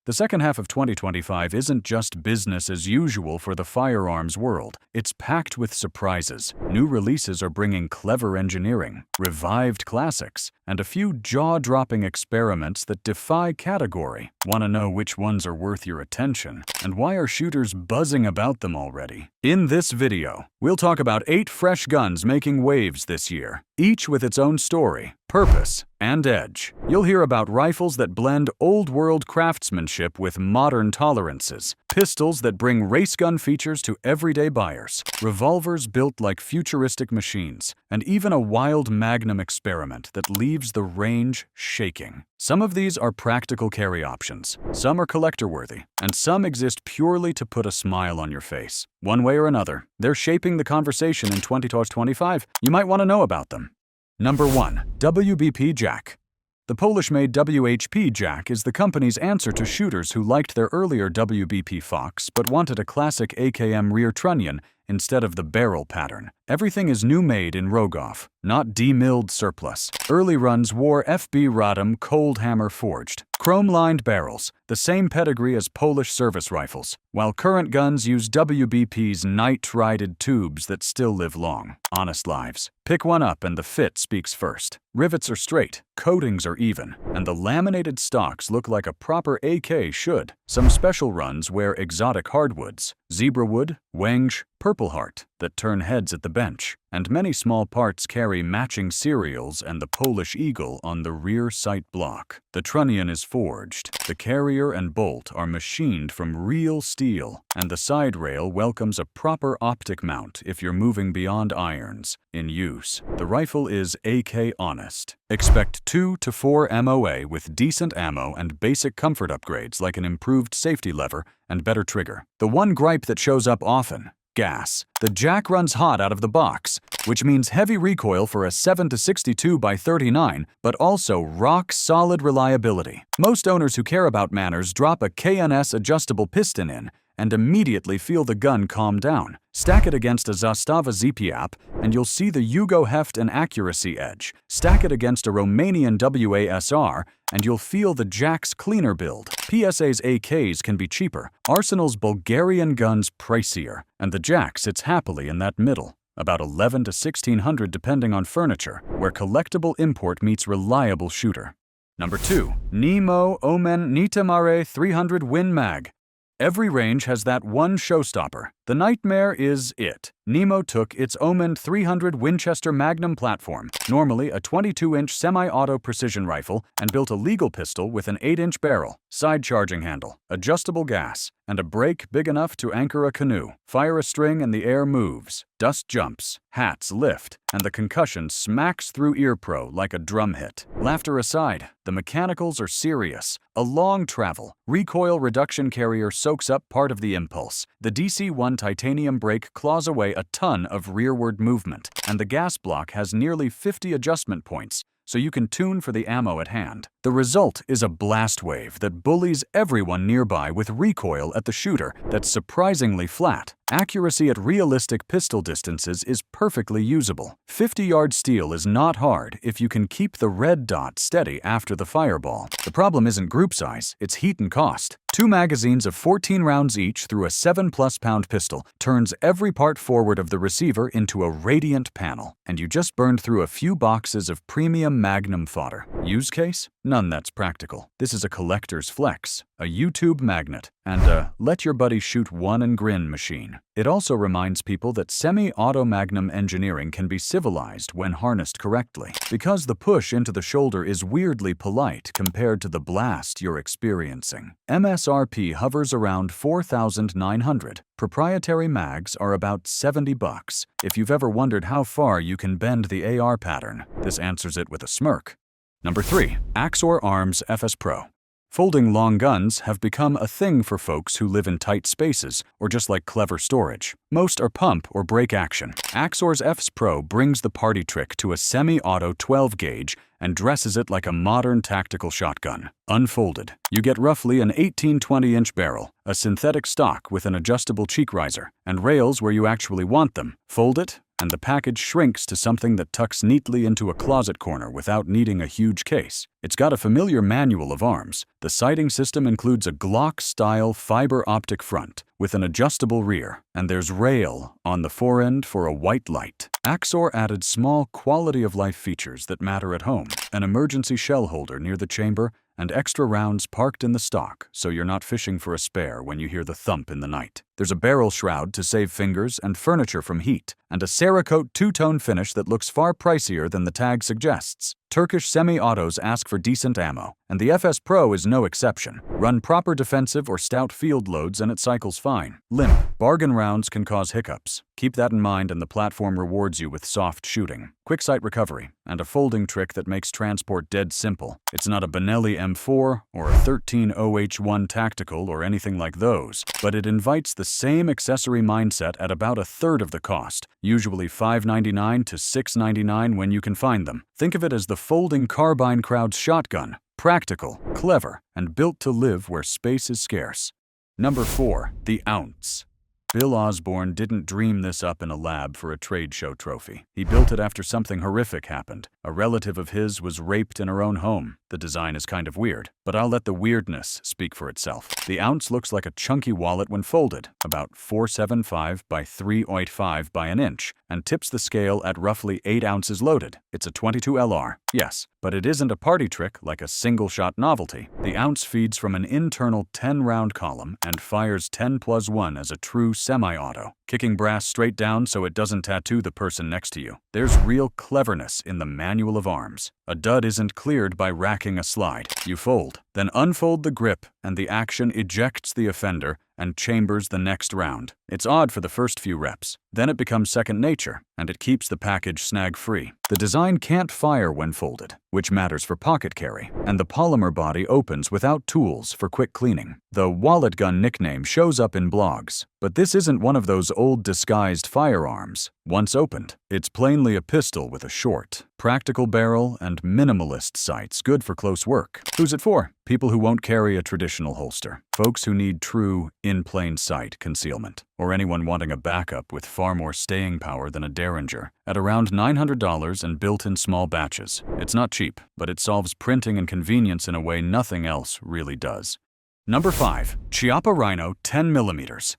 The second half of 2025 isn't just business as usual for the firearms world. It's packed with surprises. New releases are bringing clever engineering, revived classics, and a few jaw-dropping experiments that defy category. Want to know which ones are worth your attention? And why are shooters buzzing about them already? In this video, we'll talk about 8 fresh guns making waves this year, each with its own story, purpose, and edge. You'll hear about rifles that blend old-world craftsmanship with modern tolerances, pistols that bring race gun features to everyday buyers, revolvers built like futuristic machines, and even a wild Magnum experiment that leaves the range shaking. Some of these are practical carry options, some are collector-worthy, and some exist purely to put a smile on your face. One way or another, they're shaping the conversation in 2025. You might want to know about them. Number 1. WBP Jack. The Polish-made WBP Jack is the company's answer to shooters who liked their earlier WBP Fox but wanted a classic AKM rear trunnion instead of the barrel pattern. Everything is new-made in Rogoff, not demilled surplus. Early runs wore FB Radom cold hammer forged, chrome-lined barrels, the same pedigree as Polish service rifles, while current guns use WBP's night-rided tubes that still live long, honest lives. Pick one up and the fit speaks first. Rivets are straight, coatings are even, and the laminated stocks look like a proper AK should. Some special runs wear exotic hardwoods, zebra wood, wenge, Purple Heart, that turn heads at the bench, and many small parts carry matching serials and the Polish eagle on the rear sight block. The trunnion is forged, the carrier and bolt are machined from real steel, and the side rail welcomes a proper optic mount if you're moving beyond irons. In use, the rifle is AK honest. Expect 2 to 4 MOA with decent ammo and basic comfort upgrades like an improved safety lever and better trigger. The one gripe that shows up often: gas. The Jack runs hot out of the box, which means heavy recoil for a 7-62x39, but also rock-solid reliability. Most owners who care about manners drop a KNS adjustable piston in and immediately feel the gun calm down. Stack it against a Zastava ZPAP, and you'll see the Yugo heft and accuracy edge. Stack it against a Romanian WASR, and you'll feel the Jack's cleaner build. PSA's AKs can be cheaper, Arsenal's Bulgarian guns pricier, and the Jack sits happily in that middle, about $1,100 to $1,600 depending on furniture, where collectible import meets reliable shooter. Number 2. NEMO OMEN Nitemare 300 Win Mag. Every range has that one showstopper. The Nitemare is it. NEMO took its Omen 300 Winchester Magnum platform, normally a 22-inch semi-auto precision rifle, and built a legal pistol with an 8-inch barrel, side charging handle, adjustable gas, and a brake big enough to anchor a canoe. Fire a string and the air moves. Dust jumps, hats lift, and the concussion smacks through ear pro like a drum hit. Laughter aside, the mechanicals are serious. A long travel, recoil reduction carrier soaks up part of the impulse. The DC-1 titanium brake claws away a ton of rearward movement, and the gas block has nearly 50 adjustment points, so you can tune for the ammo at hand. The result is a blast wave that bullies everyone nearby with recoil at the shooter that's surprisingly flat. Accuracy at realistic pistol distances is perfectly usable. 50-yard steel is not hard if you can keep the red dot steady after the fireball. The problem isn't group size, it's heat and cost. 2 magazines of 14 rounds each through a 7+ pound pistol turns every part forward of the receiver into a radiant panel, and you just burned through a few boxes of premium Magnum fodder. Use case? None that's practical. This is a collector's flex, a YouTube magnet, and a let your buddy shoot one and grin machine. It also reminds people that semi-auto Magnum engineering can be civilized when harnessed correctly, because the push into the shoulder is weirdly polite compared to the blast you're experiencing. MSRP hovers around $4,900. Proprietary mags are about $70. If you've ever wondered how far you can bend the AR pattern, this answers it with a smirk. Number 3. Axor Arms FS-Pro. Folding long guns have become a thing for folks who live in tight spaces or just like clever storage. Most are pump or break action. Axor's FS-Pro brings the party trick to a semi-auto 12-gauge and dresses it like a modern tactical shotgun. Unfolded, you get roughly an 18-20-inch barrel, a synthetic stock with an adjustable cheek riser, and rails where you actually want them. Fold it, and the package shrinks to something that tucks neatly into a closet corner without needing a huge case. It's got a familiar manual of arms. The sighting system includes a Glock-style fiber optic front with an adjustable rear, and there's rail on the forend for a white light. Axor added small quality-of-life features that matter at home: an emergency shell holder near the chamber and extra rounds parked in the stock so you're not fishing for a spare when you hear the thump in the night. There's a barrel shroud to save fingers and furniture from heat, and a Cerakote two-tone finish that looks far pricier than the tag suggests. Turkish semi-autos ask for decent ammo, and the FS-Pro is no exception. Run proper defensive or stout field loads and it cycles fine. Limp. Bargain rounds can cause hiccups. Keep that in mind, and the platform rewards you with soft shooting, quick sight recovery, and a folding trick that makes transport dead simple. It's not a Benelli M4 or a 13OH1 Tactical or anything like those, but it invites the same accessory mindset at about a third of the cost, usually $599 to $699 when you can find them. Think of it as the folding carbine crowd's shotgun. Practical, clever, and built to live where space is scarce. Number 4. The Ounce. Bill Osborne didn't dream this up in a lab for a trade show trophy. He built it after something horrific happened. A relative of his was raped in her own home. The design is kind of weird, but I'll let the weirdness speak for itself. The Ounce looks like a chunky wallet when folded, about 4.75 by 3.5 by an inch, and tips the scale at roughly 8 ounces loaded. It's a 22 LR, yes, but it isn't a party trick like a single-shot novelty. The Ounce feeds from an internal 10-round column and fires 10+1 as a true semi-auto, kicking brass straight down so it doesn't tattoo the person next to you. There's real cleverness in the manual of arms. A dud isn't cleared by racking a slide. You fold, then unfold the grip, and the action ejects the offender and chambers the next round. It's odd for the first few reps. Then it becomes second nature, and it keeps the package snag-free. The design can't fire when folded, which matters for pocket carry, and the polymer body opens without tools for quick cleaning. The wallet gun nickname shows up in blogs, but this isn't one of those old disguised firearms. Once opened, it's plainly a pistol with a short, practical barrel and minimalist sights, good for close work. Who's it for? People who won't carry a traditional holster, folks who need true, in-plain-sight concealment, or anyone wanting a backup with far more staying power than a Derringer. At around $900 and built in small batches. It's not cheap, but it solves printing and convenience in a way nothing else really does. Number 5. Chiappa Rhino 10mm.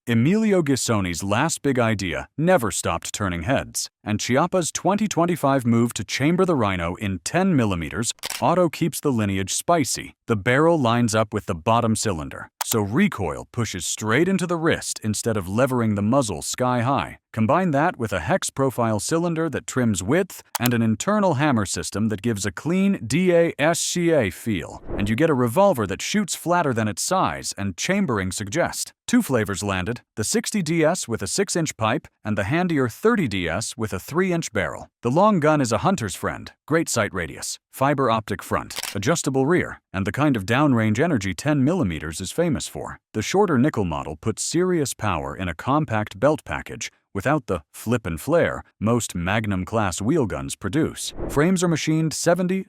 Emilio Gisoni's last big idea never stopped turning heads, and Chiappa's 2025 move to chamber the Rhino in 10mm auto keeps the lineage spicy. The barrel lines up with the bottom cylinder, so recoil pushes straight into the wrist instead of levering the muzzle sky high. Combine that with a hex profile cylinder that trims width and an internal hammer system that gives a clean DASCA feel, and you get a revolver that shoots flatter than its size and chambering suggest. 2 flavors landed: the 60DS with a 6-inch pipe and the handier 30DS with a 3-inch barrel. The long gun is a hunter's friend, great sight radius, fiber optic front, adjustable rear, and the kind of downrange energy 10mm is famous for. The shorter nickel model puts serious power in a compact belt package without the flip and flare most Magnum-class wheel guns produce. Frames are machined 70-75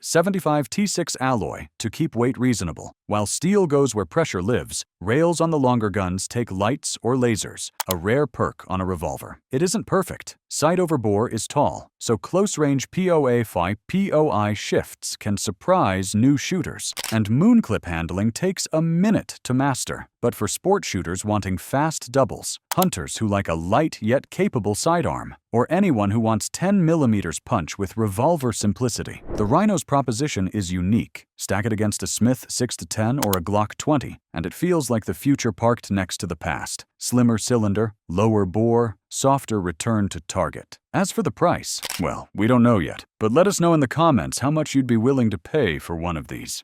T6 alloy to keep weight reasonable. While steel goes where pressure lives, rails on the longer guns take lights or lasers, a rare perk on a revolver. It isn't perfect. Sight over bore is tall, so close-range POI shifts can surprise new shooters. And moon clip handling takes a minute to master. But for sport shooters wanting fast doubles, hunters who like a light yet capable sidearm, or anyone who wants 10mm punch with revolver simplicity, the Rhino's proposition is unique. Stack it against a Smith 6-10 or a Glock 20, and it feels like the future parked next to the past. Slimmer cylinder, lower bore, softer return to target. As for the price, well, we don't know yet, but let us know in the comments how much you'd be willing to pay for one of these.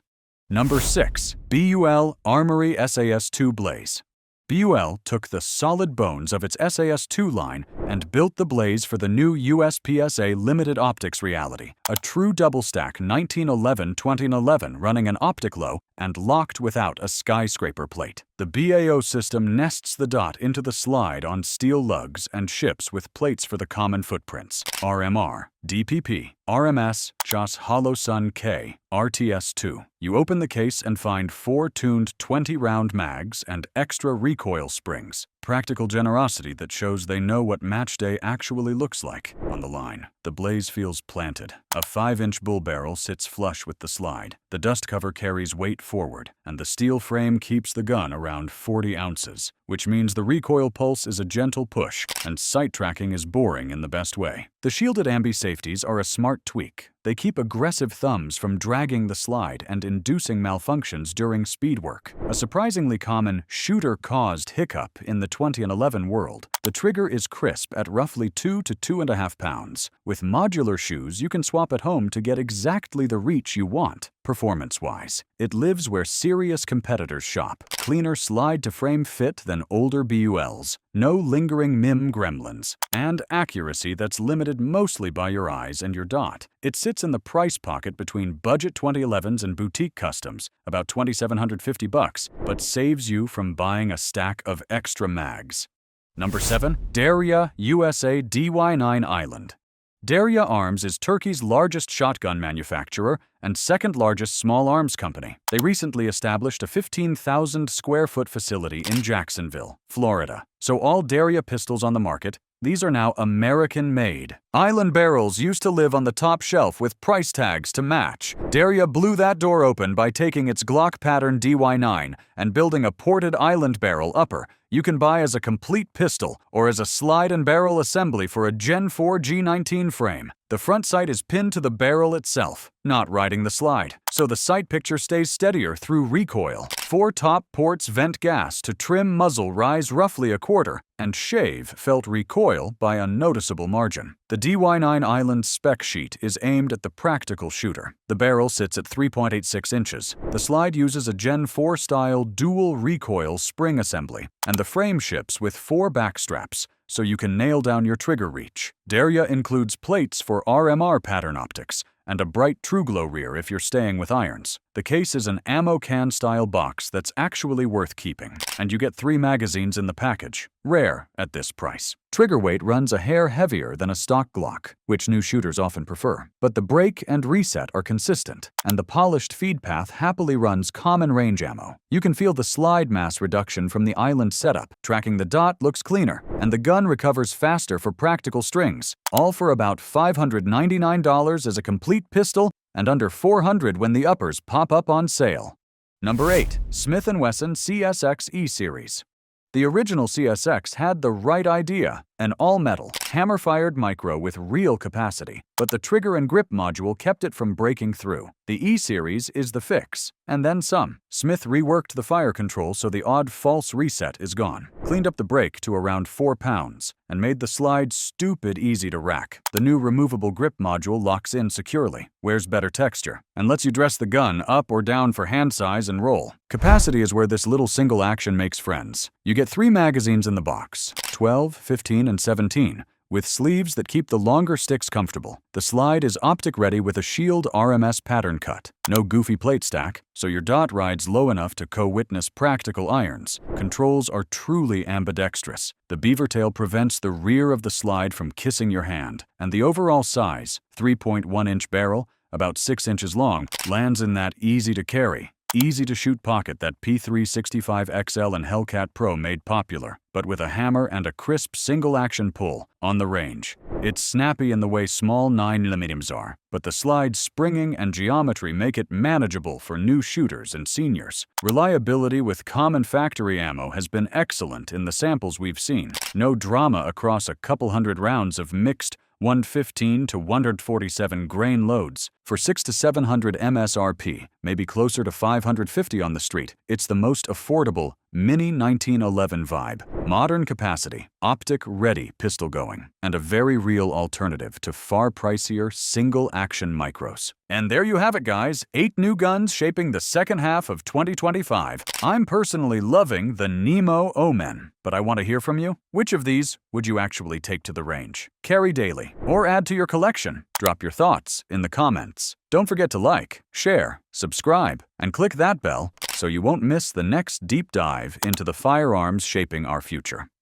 Number 6. BUL Armory SAS-2 Blaze. BUL took the solid bones of its SAS-2 line and built the Blaze for the new USPSA Limited Optics reality, a true double-stack 1911-2011 running an optic low and locked without a skyscraper plate. The BAO system nests the dot into the slide on steel lugs and ships with plates for the common footprints: RMR, DPP, RMS, JOS HoloSun K, RTS2. You open the case and find 4 tuned 20-round mags and extra recoil springs. Practical generosity that shows they know what match day actually looks like. On the line, the blaze feels planted. A 5-inch bull barrel sits flush with the slide. The dust cover carries weight forward, and the steel frame keeps the gun around 40 ounces, which means the recoil pulse is a gentle push, and sight tracking is boring in the best way. The shielded ambi safeties are a smart tweak. They keep aggressive thumbs from dragging the slide and inducing malfunctions during speed work. A surprisingly common shooter-caused hiccup in the 2011 world. The trigger is crisp at roughly 2 to 2.5 pounds. With modular shoes, you can swap at home to get exactly the reach you want. Performance-wise, it lives where serious competitors shop. Cleaner slide-to-frame fit than older BULs. No lingering MIM gremlins. And accuracy that's limited mostly by your eyes and your dot. It sits in the price pocket between budget 2011s and boutique customs, about $2,750, but saves you from buying a stack of extra mags. Number 7. Daria USA DY9 Island. Daria Arms is Turkey's largest shotgun manufacturer and second largest small arms company. They recently established a 15,000 square foot facility in Jacksonville, Florida. So all Daria pistols on the market, these are now American-made. Island barrels used to live on the top shelf with price tags to match. Daria blew that door open by taking its Glock pattern DY9 and building a ported Island barrel upper you can buy as a complete pistol or as a slide and barrel assembly for a Gen 4 G19 frame. The front sight is pinned to the barrel itself, not riding the slide, so the sight picture stays steadier through recoil. 4 top ports vent gas to trim muzzle rise roughly a quarter, and shave felt recoil by a noticeable margin. The DY9 Island spec sheet is aimed at the practical shooter. The barrel sits at 3.86 inches. The slide uses a Gen 4 style dual recoil spring assembly, and the frame ships with 4 back straps, so you can nail down your trigger reach. Daria includes plates for RMR pattern optics and a bright TrueGlow rear if you're staying with irons. The case is an ammo can style box that's actually worth keeping, and you get 3 magazines in the package. Rare at this price. Trigger weight runs a hair heavier than a stock Glock, which new shooters often prefer. But the break and reset are consistent, and the polished feed path happily runs common range ammo. You can feel the slide mass reduction from the Island setup. Tracking the dot looks cleaner, and the gun recovers faster for practical strings. All for about $599 as a complete pistol and under $400 when the uppers pop up on sale. Number 8. Smith & Wesson CSX E-Series. The original CSX had the right idea, an all-metal, hammer-fired micro with real capacity, but the trigger and grip module kept it from breaking through. The E-Series is the fix, and then some. Smith reworked the fire control so the odd false reset is gone, cleaned up the brake to around 4 pounds, and made the slide stupid easy to rack. The new removable grip module locks in securely, wears better texture, and lets you dress the gun up or down for hand size and roll. Capacity is where this little single action makes friends. You get 3 magazines in the box, 12, 15, and 17, with sleeves that keep the longer sticks comfortable. The slide is optic ready with a Shield RMS pattern cut. No goofy plate stack, so your dot rides low enough to co-witness practical irons. Controls are truly ambidextrous. The beaver tail prevents the rear of the slide from kissing your hand, and the overall size, 3.1-inch barrel, about 6 inches long, lands in that easy-to-carry, easy-to-shoot pocket that P365 XL and Hellcat Pro made popular, but with a hammer and a crisp single-action pull on the range. It's snappy in the way small 9mm are, but the slide's springing and geometry make it manageable for new shooters and seniors. Reliability with common factory ammo has been excellent in the samples we've seen. No drama across a couple hundred rounds of mixed 115 to 147 grain loads. For $600 to $700 MSRP, maybe closer to $550 on the street, it's the most affordable Mini 1911 vibe. Modern capacity, optic-ready pistol going, and a very real alternative to far pricier single-action micros. And there you have it, guys. 8 new guns shaping the second half of 2025. I'm personally loving the NEMO OMEN, but I want to hear from you. Which of these would you actually take to the range, carry daily, or add to your collection? Drop your thoughts in the comments. Don't forget to like, share, subscribe, and click that bell so you won't miss the next deep dive into the firearms shaping our future.